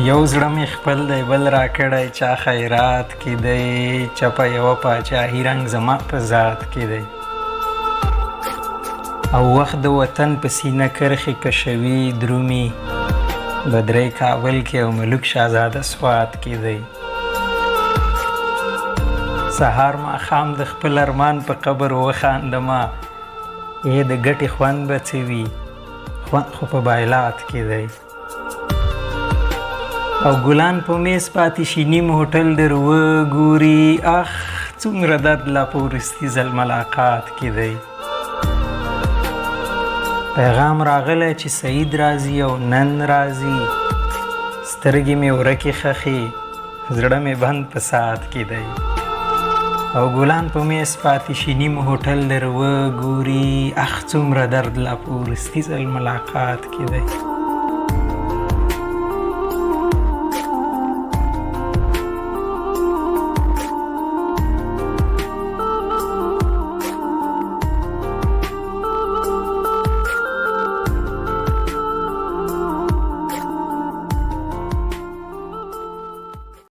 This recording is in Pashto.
یو زړه مې خپل دی بل راکړی چا خیرات کې دی چپه یوه پاچاهي رنګ زما په ذات کې دی او وخت د وطن په سینه کرښې کشوي درومي بدرۍ کابل کې او ملوک شهزاده سوات کې دی سهار ماښام د خپل ارمان په قبر وخاندمه د ګټې خوند به څه وي خوند خو په بایلات کې دی او ګلان په میز پاتې شي نیم هوټل در وګوري اخ څومره درد لا په وروستي ځل ملاقات کې دی پیغام راغلی چې سعید راځي او نن راځي سترګې مې ورکې خښې زړه مې بند په ساعت کې دی او ګلان په میز پاتې شي نیم هوټل در وګوري اخ څومره درد لا په وروستي ځل ملاقات کې دی